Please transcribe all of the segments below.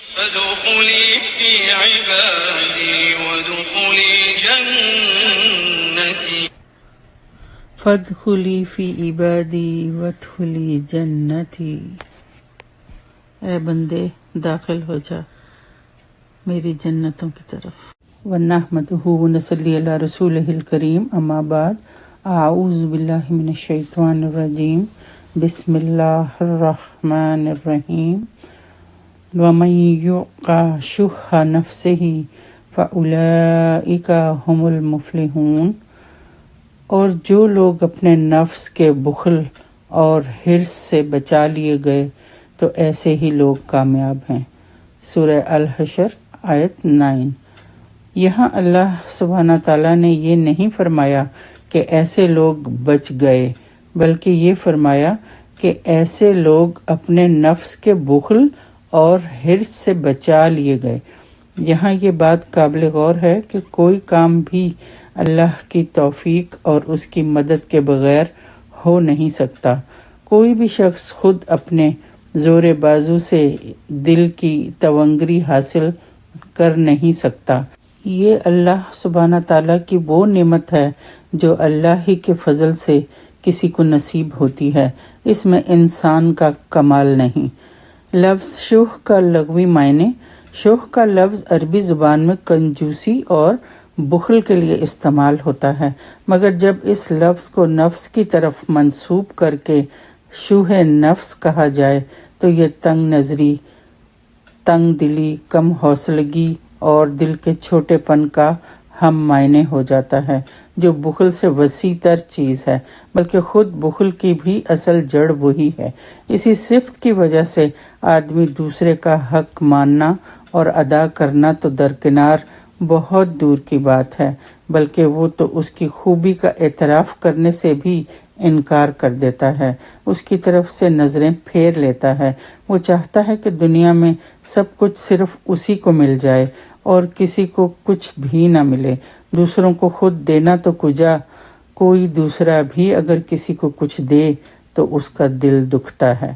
فادخلی فی عبادی وادخلی جنتی فادخلی فی عبادی وادخلی جنتی، اے بندے داخل ہو جا میری جنتوں کی طرف۔ وَنَحْمَدُهُ وَنُصَلِّي عَلَى رَسُولِهِ الْكَرِيمِ، اما بعد، اعوذ باللہ من الشیطان الرجیم، بسم اللہ الرحمن الرحیم۔ وَمَن يُوقَ شُحَّ نَفْسِهِ فَأُولَئِكَ هُمُ الْمُفْلِحُونَ، اور جو لوگ اپنے نفس کے بخل اور حرص سے بچا لیے گئے تو ایسے ہی لوگ کامیاب ہیں۔ سورہ الحشر آیت 9۔ یہاں اللہ سبحانہ تعالیٰ نے یہ نہیں فرمایا کہ ایسے لوگ بچ گئے، بلکہ یہ فرمایا کہ ایسے لوگ اپنے نفس کے بخل اور حرص سے بچا لیے گئے۔ یہاں یہ بات قابل غور ہے کہ کوئی کام بھی اللہ کی توفیق اور اس کی مدد کے بغیر ہو نہیں سکتا۔ کوئی بھی شخص خود اپنے زور بازو سے دل کی تونگری حاصل کر نہیں سکتا۔ یہ اللہ سبحانہ تعالیٰ کی وہ نعمت ہے جو اللہ ہی کے فضل سے کسی کو نصیب ہوتی ہے، اس میں انسان کا کمال نہیں۔ لفظ شح کا لغوی معنی، شح کا لفظ عربی زبان میں کنجوسی اور بخل کے لیے استعمال ہوتا ہے، مگر جب اس لفظ کو نفس کی طرف منسوب کر کے شح نفس کہا جائے تو یہ تنگ نظری، تنگ دلی، کم حوصلگی اور دل کے چھوٹے پن کا ہم معنی ہو جاتا ہے، جو بخل سے وسیع تر چیز ہے، بلکہ خود بخل کی بھی اصل جڑ وہی ہے۔ اسی صفت کی وجہ سے آدمی دوسرے کا حق ماننا اور ادا کرنا تو درکنار بہت دور کی بات ہے، بلکہ وہ تو اس کی خوبی کا اعتراف کرنے سے بھی انکار کر دیتا ہے، اس کی طرف سے نظریں پھیر لیتا ہے۔ وہ چاہتا ہے کہ دنیا میں سب کچھ صرف اسی کو مل جائے اور کسی کو کچھ بھی نہ ملے۔ دوسروں کو خود دینا تو کجا، کوئی دوسرا بھی اگر کسی کو کچھ دے تو اس کا دل دکھتا ہے۔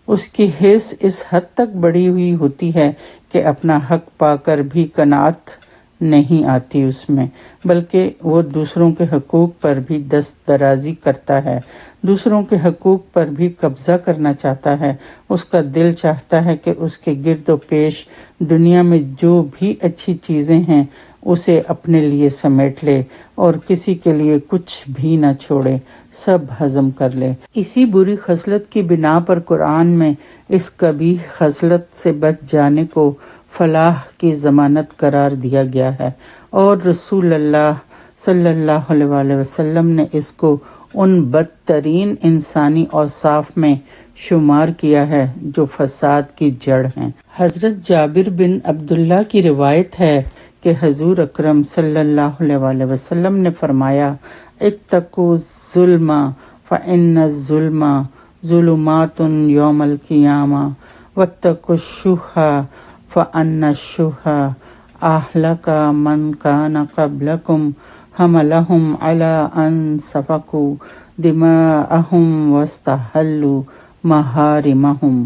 اس کی حرص اس حد تک بڑھی ہوئی ہوتی ہے کہ اپنا حق پا کر بھی قناعت نہیں آتی اس میں، بلکہ وہ دوسروں کے حقوق پر بھی دست درازی کرتا ہے، دوسروں کے حقوق پر بھی قبضہ کرنا چاہتا ہے۔ اس کا دل چاہتا ہے کہ اس کے گرد و پیش دنیا میں جو بھی اچھی چیزیں ہیں اسے اپنے لیے سمیٹ لے اور کسی کے لیے کچھ بھی نہ چھوڑے، سب ہضم کر لے۔ اسی بری خصلت کی بنا پر قرآن میں اس قبیح خصلت سے بچ جانے کو فلاح کی ضمانت قرار دیا گیا ہے، اور رسول اللہ صلی اللہ علیہ وسلم نے اس کو ان بدترین انسانی اوصاف میں شمار کیا ہے جو فساد کی جڑ ہیں۔ حضرت جابر بن عبداللہ کی روایت ہے کہ حضور اکرم صلی اللہ علیہ وسلم نے فرمایا، اتقوا الظلم فإن الظلم ظلمات یوم القیامہ واتقوا الشح فإن الشح أهلك من كان قبلكم حملهم على أن سفكوا دماءهم واستحلوا محارمهم۔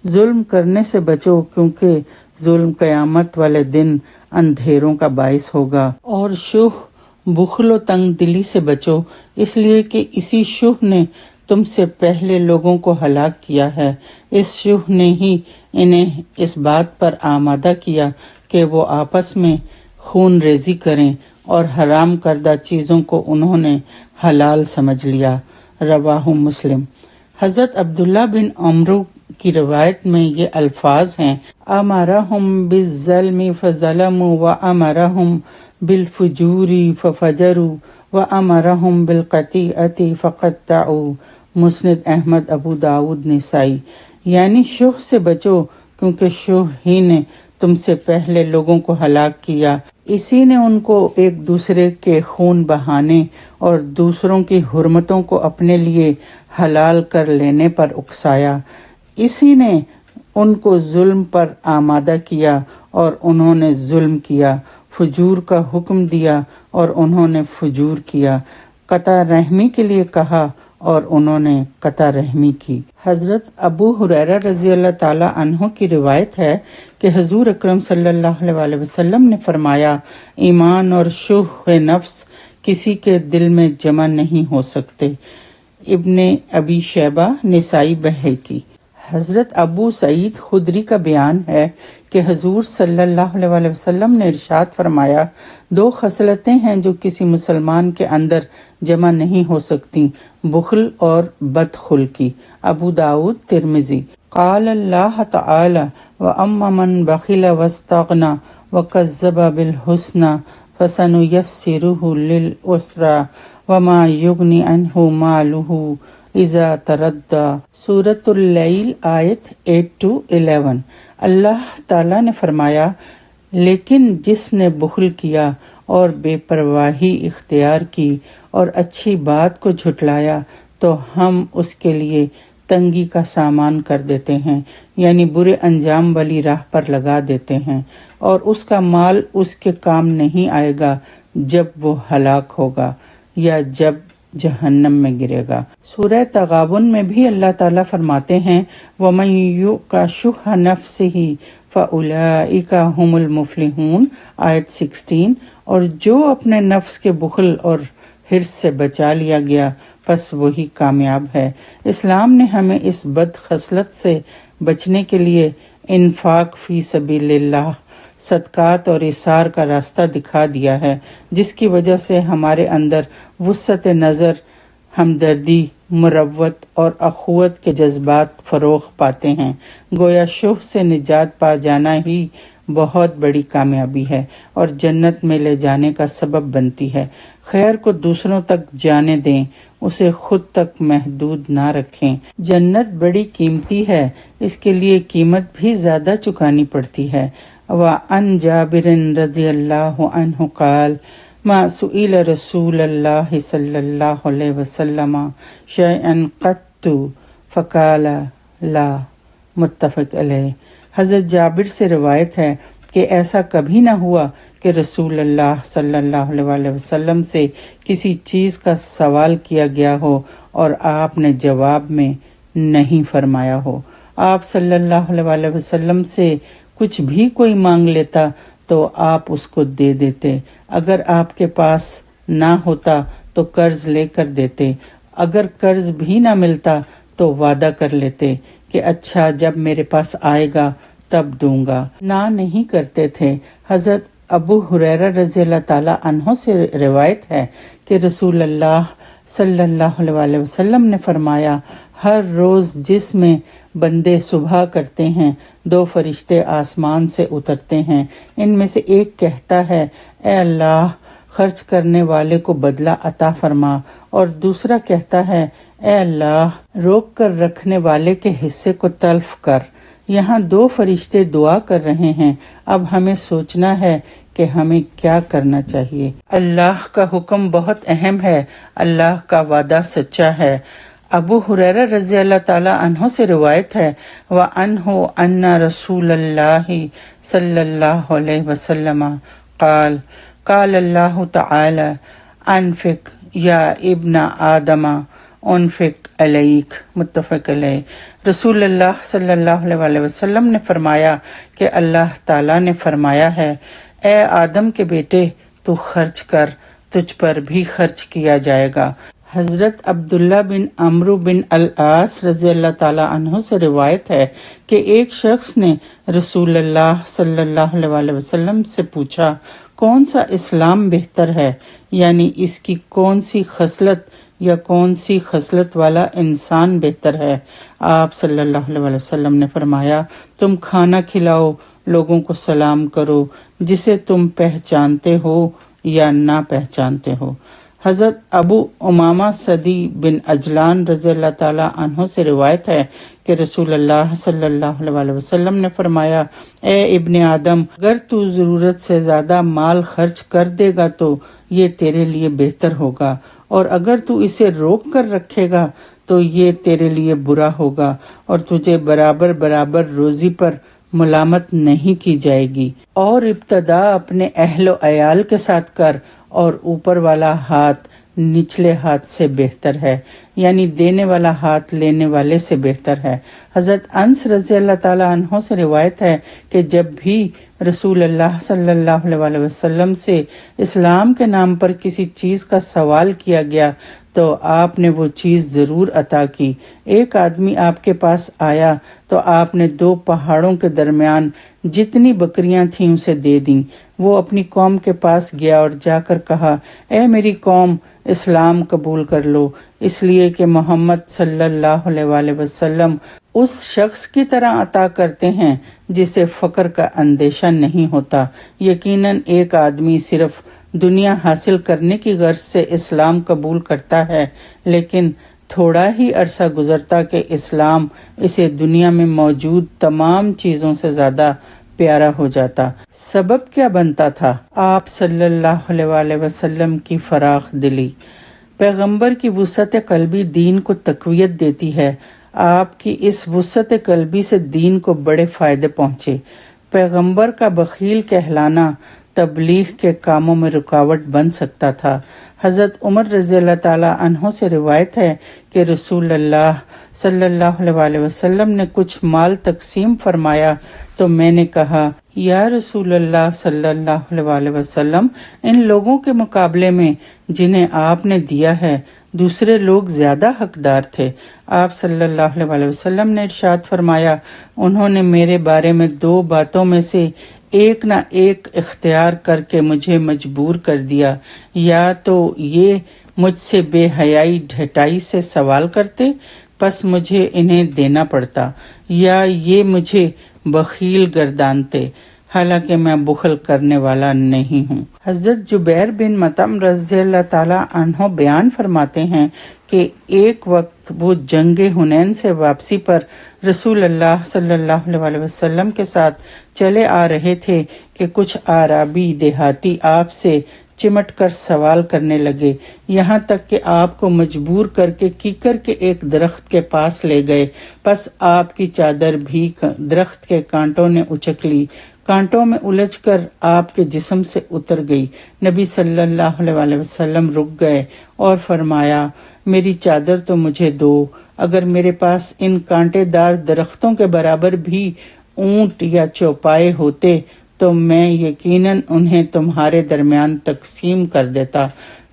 ظلم کرنے سے بچو، کیونکہ ظلم قیامت والے دن اندھیروں کا باعث ہوگا، اور شح بخل و تنگ دلی سے بچو، اس لیے کہ اسی شح نے تم سے پہلے لوگوں کو ہلاک کیا ہے۔ اس شح نے ہی انہیں اس بات پر آمادہ کیا کہ وہ آپس میں خون ریزی کریں، اور حرام کردہ چیزوں کو انہوں نے حلال سمجھ لیا۔ رواہ مسلم۔ حضرت عبداللہ بن عمرو کی روایت میں یہ الفاظ ہیں، امرہم بالظلم فظلموا وامرہم بالفجور ففجروا وامرہم بالقطیعۃ فقطعوا۔ مسند احمد، ابو داؤد، نسائی۔ یعنی شح سے بچو، کیونکہ شح ہی نے تم سے پہلے لوگوں کو ہلاک کیا، اسی نے ان کو ایک دوسرے کے خون بہانے اور دوسروں کی حرمتوں کو اپنے لیے حلال کر لینے پر اکسایا، اسی نے ان کو ظلم پر آمادہ کیا اور انہوں نے ظلم کیا، فجور کا حکم دیا اور انہوں نے فجور کیا، قطع رحمی کے لیے کہا اور انہوں نے قطع رحمی کی۔ حضرت ابو ہریرہ رضی اللہ تعالیٰ عنہ کی روایت ہے کہ حضور اکرم صلی اللہ علیہ وسلم نے فرمایا، ایمان اور شح نفس کسی کے دل میں جمع نہیں ہو سکتے۔ ابن ابی شیبہ، نسائی، بہقی۔ حضرت ابو سعید خدری کا بیان ہے کہ حضور صلی اللہ علیہ وسلم نے ارشاد فرمایا، دو خصلتیں ہیں جو کسی مسلمان کے اندر جمع نہیں ہو سکتی، بخل اور بدخلقی۔ ابو داؤد، ترمذی۔ قال اللہ تعالی، وَأَمَّا مَنْ بَخِلَ وَاسْتَغْنَى وَكَذَّبَ بِالْحُسْنَى فَسَنُيَسِّرُهُ لِلْعُسْرَى وَمَا يُغْنِ عَنْهُ مَالُهُ اذا تردى۔ سورۃ اللیل، آیت 8-11۔ اللہ تعالیٰ نے فرمایا، لیکن جس نے بخل کیا اور بے پرواہی اختیار کی اور اچھی بات کو جھٹلایا تو ہم اس کے لیے تنگی کا سامان کر دیتے ہیں، یعنی برے انجام والی راہ پر لگا دیتے ہیں، اور اس کا مال اس کے کام نہیں آئے گا جب وہ ہلاک ہوگا یا جب جہنم میں گرے گا۔ سورہ تغابن میں بھی اللہ تعالیٰ فرماتے ہیں، وَمَن یُوقَ شُحَّ نَفْسِهِ فَأُولَئِکَ هُمُ الْمُفْلِحُونَ، آیت 16۔ اور جو اپنے نفس کے بخل اور حرص سے بچا لیا گیا پس وہی کامیاب ہے۔ اسلام نے ہمیں اس بد خصلت سے بچنے کے لیے انفاق فی سبیل اللہ، صدقات اور ایثار کا راستہ دکھا دیا ہے، جس کی وجہ سے ہمارے اندر وسعت نظر، ہمدردی، مروت اور اخوت کے جذبات فروغ پاتے ہیں۔ گویا شح سے نجات پا جانا ہی بہت بڑی کامیابی ہے اور جنت میں لے جانے کا سبب بنتی ہے۔ خیر کو دوسروں تک جانے دیں، اسے خود تک محدود نہ رکھیں۔ جنت بڑی قیمتی ہے، اس کے لیے قیمت بھی زیادہ چکانی پڑتی ہے۔ وعن جابر رضی اللہ عنہ قال، ما سئل رسول اللہ صلی اللہ علیہ وسلم شیئا قط فقال لا، متفق علیہ۔ حضرت جابر سے روایت ہے کہ ایسا کبھی نہ ہوا کہ رسول اللہ صلی اللہ علیہ وسلم سے کسی چیز کا سوال کیا گیا ہو اور آپ نے جواب میں نہیں فرمایا ہو۔ آپ صلی اللہ علیہ وسلم سے کچھ بھی کوئی مانگ لیتا تو آپ اس کو دے دیتے، اگر آپ کے پاس نہ ہوتا تو قرض لے کر دیتے، اگر قرض بھی نہ ملتا تو وعدہ کر لیتے کہ اچھا جب میرے پاس آئے گا تب دوں گا، نہ نہیں کرتے تھے۔ حضرت ابو ہریرہ رضی اللہ تعالیٰ عنہ سے روایت ہے کہ رسول اللہ صلی اللہ علیہ وسلم نے فرمایا، ہر روز جس میں بندے صبح کرتے ہیں، دو فرشتے آسمان سے اترتے ہیں، ان میں سے ایک کہتا ہے، اے اللہ خرچ کرنے والے کو بدلہ عطا فرما، اور دوسرا کہتا ہے، اے اللہ روک کر رکھنے والے کے حصے کو تلف کر۔ یہاں دو فرشتے دعا کر رہے ہیں، اب ہمیں سوچنا ہے کہ ہمیں کیا کرنا چاہیے۔ اللہ کا حکم بہت اہم ہے، اللہ کا وعدہ سچا ہے۔ ابو ہریرہ رضی اللہ تعالیٰ عنہ سے روایت ہے، وعنہ ان رسول اللہ صلی اللہ علیہ وسلم قال، قال اللہ تعالی، انفق یا ابن آدم انفق علیک، متفق علیہ۔ رسول اللہ صلی اللہ علیہ وسلم نے فرمایا کہ اللہ تعالیٰ نے فرمایا ہے، اے آدم کے بیٹے تو خرچ کر، تجھ پر بھی خرچ کیا جائے گا۔ حضرت عبداللہ بن عمرو بن العاص رضی اللہ تعالیٰ عنہ سے روایت ہے کہ ایک شخص نے رسول اللہ صلی اللہ علیہ وسلم سے پوچھا، کون سا اسلام بہتر ہے، یعنی اس کی کون سی خصلت یا کون سی خصلت والا انسان بہتر ہے؟ آپ صلی اللہ علیہ وسلم نے فرمایا، تم کھانا کھلاؤ، لوگوں کو سلام کرو، جسے تم پہچانتے ہو یا نہ پہچانتے ہو۔ حضرت ابو امامہ صدی بن عجلان رضی اللہ تعالیٰ عنہ سے روایت ہے کہ رسول اللہ صلی اللہ علیہ وسلم نے فرمایا، اے ابن آدم، اگر تو ضرورت سے زیادہ مال خرچ کر دے گا تو یہ تیرے لیے بہتر ہوگا، اور اگر تو اسے روک کر رکھے گا تو یہ تیرے لیے برا ہوگا، اور تجھے برابر برابر روزی پر ملامت نہیں کی جائے گی۔ اور ابتدا اپنے اہل و عیال کے ساتھ کر اور اوپر والا ہاتھ نچلے ہاتھ سے بہتر ہے، یعنی دینے والا ہاتھ لینے والے سے بہتر ہے۔ حضرت انس رضی اللہ تعالیٰ عنہ سے روایت ہے کہ جب بھی رسول اللہ صلی اللہ علیہ وسلم سے اسلام کے نام پر کسی چیز کا سوال کیا گیا تو آپ نے وہ چیز ضرور عطا کی۔ ایک آدمی آپ کے پاس آیا تو آپ نے 2 پہاڑوں کے درمیان جتنی بکریاں تھیں اسے دے دیں۔ وہ اپنی قوم کے پاس گیا اور جا کر کہا، اے میری قوم، اسلام قبول کر لو، اس لیے کہ محمد صلی اللہ علیہ وسلم اس شخص کی طرح عطا کرتے ہیں جسے فقر کا اندیشہ نہیں ہوتا۔ یقیناً ایک آدمی صرف دنیا حاصل کرنے کی غرض سے اسلام قبول کرتا ہے، لیکن تھوڑا ہی عرصہ گزرتا کہ اسلام اسے دنیا میں موجود تمام چیزوں سے زیادہ پیارا ہو جاتا۔ سبب کیا بنتا تھا؟ آپ صلی اللہ علیہ وسلم کی فراخ دلی۔ پیغمبر کی وسعت قلبی دین کو تقویت دیتی ہے۔ آپ کی اس وسعت قلبی سے دین کو بڑے فائدے پہنچے۔ پیغمبر کا بخیل کہلانا تبلیغ کے کاموں میں رکاوٹ بن سکتا تھا۔ حضرت عمر رضی اللہ تعالیٰ عنہ سے روایت ہے کہ رسول اللہ صلی اللہ علیہ وسلم نے کچھ مال تقسیم فرمایا تو میں نے کہا، یا رسول اللہ صلی اللہ علیہ وسلم، ان لوگوں کے مقابلے میں جنہیں آپ نے دیا ہے دوسرے لوگ زیادہ حقدار تھے۔ آپ صلی اللہ علیہ وسلم نے ارشاد فرمایا، انہوں نے میرے بارے میں 2 باتوں میں سے ایک نہ ایک اختیار کر کے مجھے مجبور کر دیا، یا تو یہ مجھ سے بے حیائی ڈھٹائی سے سوال کرتے پس مجھے انہیں دینا پڑتا، یا یہ مجھے بخیل گردانتے حالانکہ میں بخل کرنے والا نہیں ہوں۔ حضرت جبیر بن مطعم رضی اللہ تعالیٰ عنہ بیان فرماتے ہیں کہ ایک وقت وہ جنگ حنین سے واپسی پر رسول اللہ صلی اللہ علیہ وسلم کے ساتھ چلے آ رہے تھے کہ کچھ اعرابی دیہاتی آپ سے چمٹ کر سوال کرنے لگے، یہاں تک کہ آپ کو مجبور کر کے کیکر کے ایک درخت کے پاس لے گئے۔ پس آپ کی چادر بھی درخت کے کانٹوں نے اچک لی، کانٹوں میں الجھ کر آپ کے جسم سے اتر گئی۔ نبی صلی اللہ علیہ وسلم رک گئے اور فرمایا، میری چادر تو مجھے دو، اگر میرے پاس ان کانٹے دار درختوں کے برابر بھی اونٹ یا چوپائے ہوتے تو میں یقیناً انہیں تمہارے درمیان تقسیم کر دیتا،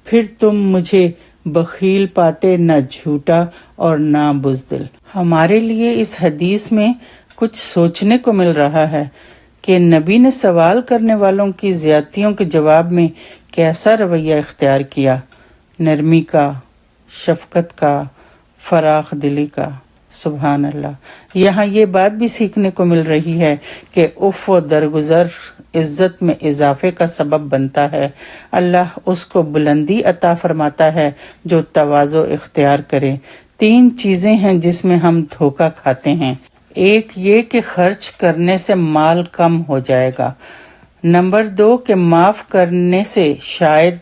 پھر تم مجھے بخیل پاتے، نہ جھوٹا اور نہ بزدل۔ ہمارے لیے اس حدیث میں کچھ سوچنے کو مل رہا ہے کہ نبی نے سوال کرنے والوں کی زیادتیوں کے جواب میں کیسا رویہ اختیار کیا، نرمی کا، شفقت کا، فراخ دلی کا۔ سبحان اللہ۔ یہاں یہ بات بھی سیکھنے کو مل رہی ہے کہ عفو و درگزر عزت میں اضافے کا سبب بنتا ہے۔ اللہ اس کو بلندی عطا فرماتا ہے جو تواضع اختیار کرے۔ 3 چیزیں ہیں جس میں ہم دھوکہ کھاتے ہیں۔ ایک یہ کہ خرچ کرنے سے مال کم ہو جائے گا۔ نمبر 2 کہ معاف کرنے سے شاید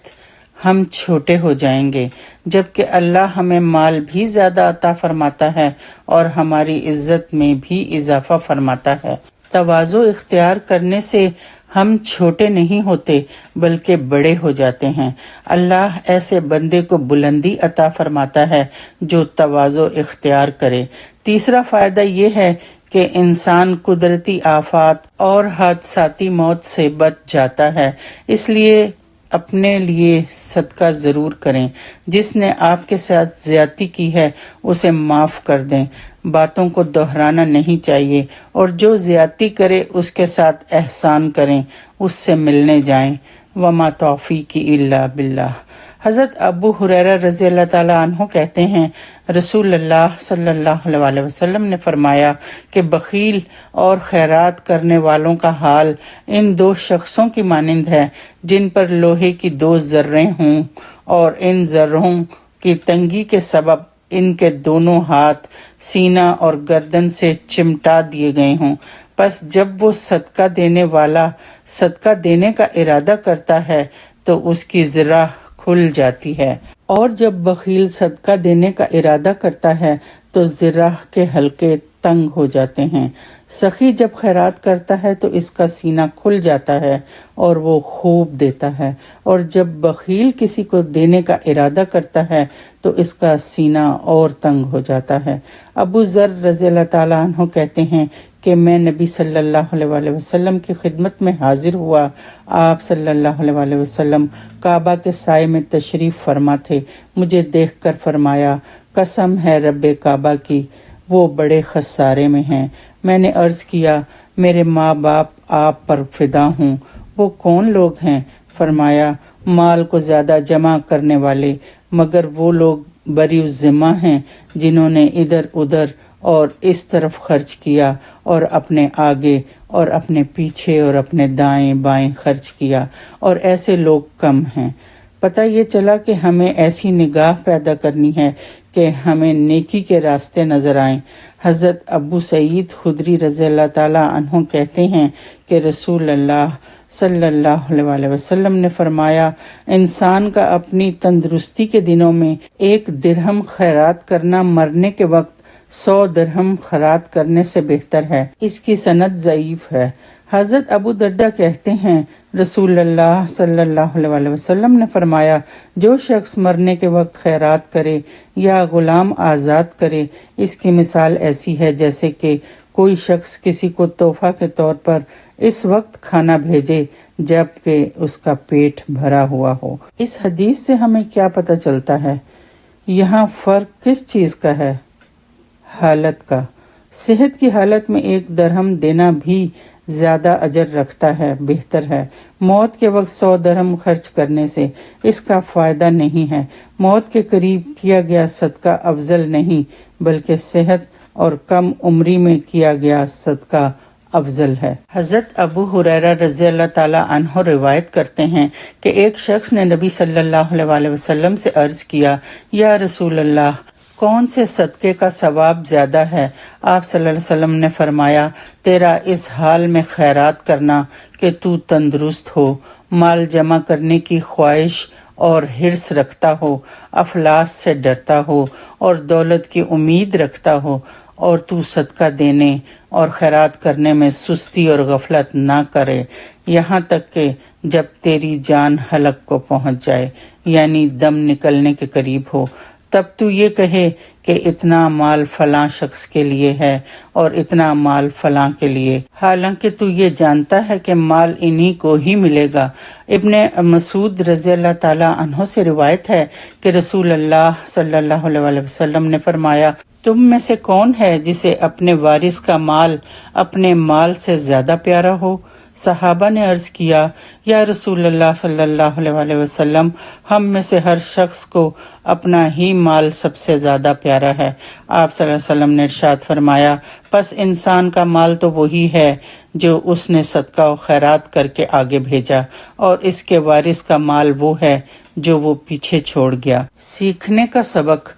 ہم چھوٹے ہو جائیں گے، جبکہ اللہ ہمیں مال بھی زیادہ عطا فرماتا ہے اور ہماری عزت میں بھی اضافہ فرماتا ہے۔ تواضع اختیار کرنے سے ہم چھوٹے نہیں ہوتے بلکہ بڑے ہو جاتے ہیں۔ اللہ ایسے بندے کو بلندی عطا فرماتا ہے جو تواضع اختیار کرے۔ تیسرا فائدہ یہ ہے کہ انسان قدرتی آفات اور حادثاتی موت سے بچ جاتا ہے۔ اس لیے اپنے لیے صدقہ ضرور کریں۔ جس نے آپ کے ساتھ زیادتی کی ہے اسے معاف کر دیں۔ باتوں کو دہرانا نہیں چاہیے، اور جو زیادتی کرے اس کے ساتھ احسان کریں، اس سے ملنے جائیں۔ وما توفیقی الا باللہ۔ حضرت ابو ہریرہ رضی اللہ تعالیٰ عنہ کہتے ہیں، رسول اللہ صلی اللہ علیہ وسلم نے فرمایا کہ بخیل اور خیرات کرنے والوں کا حال ان 2 شخصوں کی مانند ہے جن پر لوہے کی 2 ذریں ہوں اور ان ذروں کی تنگی کے سبب ان کے دونوں ہاتھ سینہ اور گردن سے چمٹا دیے گئے ہوں۔ پس جب وہ صدقہ دینے والا صدقہ دینے کا ارادہ کرتا ہے تو اس کی ذرہ کھل جاتی ہے، اور جب بخیل صدقہ دینے کا ارادہ کرتا ہے تو ذرہ کے حلقے تنگ ہو جاتے ہیں۔ سخی جب خیرات کرتا ہے تو اس کا سینہ کھل جاتا ہے اور وہ خوب دیتا ہے، اور جب بخیل کسی کو دینے کا ارادہ کرتا ہے تو اس کا سینہ اور تنگ ہو جاتا ہے۔ ابو ذر رضی اللہ تعالیٰ عنہ کہتے ہیں کہ میں نبی صلی اللہ علیہ وآلہ وسلم کی خدمت میں حاضر ہوا۔ آپ صلی اللہ علیہ وآلہ وسلم کعبہ کے سائے میں تشریف فرما تھے۔ مجھے دیکھ کر فرمایا، قسم ہے رب کعبہ کی، وہ بڑے خسارے میں ہیں۔ میں نے عرض کیا، میرے ماں باپ آپ پر فدا ہوں۔ وہ کون لوگ ہیں؟ فرمایا، مال کو زیادہ جمع کرنے والے، مگر وہ لوگ بری الذمہ ہیں جنہوں نے ادھر ادھر اور اس طرف خرچ کیا، اور اپنے آگے اور اپنے پیچھے اور اپنے دائیں بائیں خرچ کیا، اور ایسے لوگ کم ہیں۔ پتہ یہ چلا کہ ہمیں ایسی نگاہ پیدا کرنی ہے کہ ہمیں نیکی کے راستے نظر آئیں۔ حضرت ابو سعید خدری رضی اللہ تعالیٰ عنہ کہتے ہیں کہ رسول اللہ صلی اللہ علیہ وآلہ وسلم نے فرمایا، انسان کا اپنی تندرستی کے دنوں میں 1 درہم خیرات کرنا مرنے کے وقت 100 درہم خیرات کرنے سے بہتر ہے۔ اس کی سند ضعیف ہے۔ حضرت ابو دردہ کہتے ہیں، رسول اللہ صلی اللہ علیہ وآلہ وسلم نے فرمایا، جو شخص مرنے کے وقت خیرات کرے یا غلام آزاد کرے، اس کی مثال ایسی ہے جیسے کہ کوئی شخص کسی کو تحفہ کے طور پر اس وقت کھانا بھیجے جب کہ اس کا پیٹ بھرا ہوا ہو۔ اس حدیث سے ہمیں کیا پتہ چلتا ہے؟ یہاں فرق کس چیز کا ہے؟ حالت کا۔ صحت کی حالت میں 1 درہم دینا بھی زیادہ اجر رکھتا ہے، بہتر ہے۔ موت کے وقت 100 درہم خرچ کرنے سے اس کا فائدہ نہیں ہے۔ موت کے قریب کیا گیا صدقہ افضل نہیں، بلکہ صحت اور کم عمری میں کیا گیا صدقہ افضل ہے۔ حضرت ابو ہریرہ رضی اللہ تعالیٰ عنہ روایت کرتے ہیں کہ ایک شخص نے نبی صلی اللہ علیہ وآلہ وسلم سے عرض کیا، یا رسول اللہ، کون سے صدقے کا ثواب زیادہ ہے؟ آپ صلی اللہ علیہ وسلم نے فرمایا، تیرا اس حال میں خیرات کرنا کہ تو تندرست ہو، مال جمع کرنے کی خواہش اور حرص رکھتا ہو، افلاس سے ڈرتا ہو اور دولت کی امید رکھتا ہو، اور تو صدقہ دینے اور خیرات کرنے میں سستی اور غفلت نہ کرے، یہاں تک کہ جب تیری جان حلق کو پہنچ جائے، یعنی دم نکلنے کے قریب ہو، تب تو یہ کہے کہ اتنا مال فلاں شخص کے لیے ہے اور اتنا مال فلاں کے لیے، حالانکہ تو یہ جانتا ہے کہ مال انہی کو ہی ملے گا۔ ابن مسعود رضی اللہ تعالیٰ عنہ سے روایت ہے کہ رسول اللہ صلی اللہ علیہ وآلہ وسلم نے فرمایا، تم میں سے کون ہے جسے اپنے وارث کا مال اپنے مال سے زیادہ پیارا ہو؟ صحابہ نے عرض کیا، یا رسول اللہ صلی اللہ علیہ وآلہ وسلم، ہم میں سے ہر شخص کو اپنا ہی مال سب سے زیادہ پیارا ہے۔ آپ صلی اللہ علیہ وسلم نے ارشاد فرمایا، پس انسان کا مال تو وہی ہے جو اس نے صدقہ و خیرات کر کے آگے بھیجا، اور اس کے وارث کا مال وہ ہے جو وہ پیچھے چھوڑ گیا۔ سیکھنے کا سبق: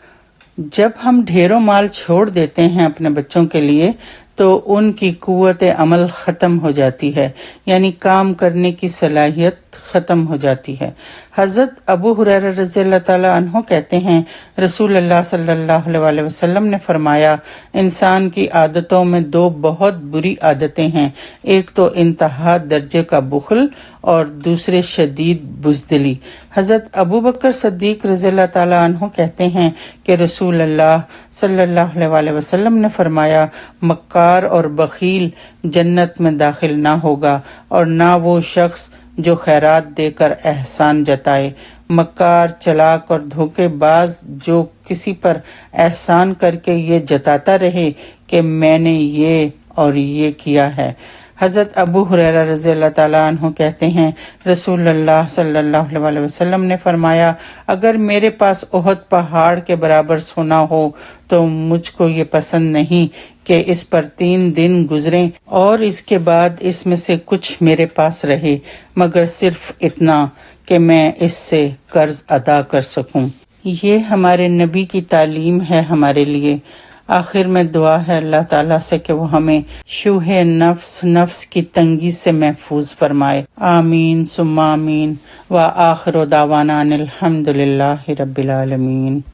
جب ہم ڈھیروں مال چھوڑ دیتے ہیں اپنے بچوں کے لیے تو ان کی قوت عمل ختم ہو جاتی ہے، یعنی کام کرنے کی صلاحیت ختم ہو جاتی ہے۔ حضرت ابو ہریرہ رضی اللہ تعالیٰ عنہ کہتے ہیں، رسول اللہ صلی اللہ علیہ وآلہ وسلم نے فرمایا، انسان کی عادتوں میں 2 بہت بری عادتیں ہیں، ایک تو انتہا درجے کا بخل اور دوسرے شدید بزدلی۔ حضرت ابو بکر صدیق رضی اللہ تعالیٰ عنہ کہتے ہیں کہ رسول اللہ صلی اللہ علیہ وآلہ وسلم نے فرمایا، مکار اور بخیل جنت میں داخل نہ ہوگا، اور نہ وہ شخص جو خیرات دے کر احسان جتائے۔ مکار، چلاک اور دھوکے باز جو کسی پر احسان کر کے یہ جتاتا رہے کہ میں نے یہ اور یہ کیا ہے۔ حضرت ابو ہریرہ رضی اللہ تعالیٰ عنہ کہتے ہیں، رسول اللہ صلی اللہ علیہ وآلہ وسلم نے فرمایا، اگر میرے پاس احد پہاڑ کے برابر سونا ہو تو مجھ کو یہ پسند نہیں کہ اس پر 3 دن گزریں اور اس کے بعد اس میں سے کچھ میرے پاس رہے، مگر صرف اتنا کہ میں اس سے قرض ادا کر سکوں۔ یہ ہمارے نبی کی تعلیم ہے ہمارے لیے۔ آخر میں دعا ہے اللہ تعالیٰ سے کہ وہ ہمیں شوہ نفس کی تنگی سے محفوظ فرمائے۔ آمین ثم آمین۔ وآخر دعوانا ان الحمد للہ رب العالمین۔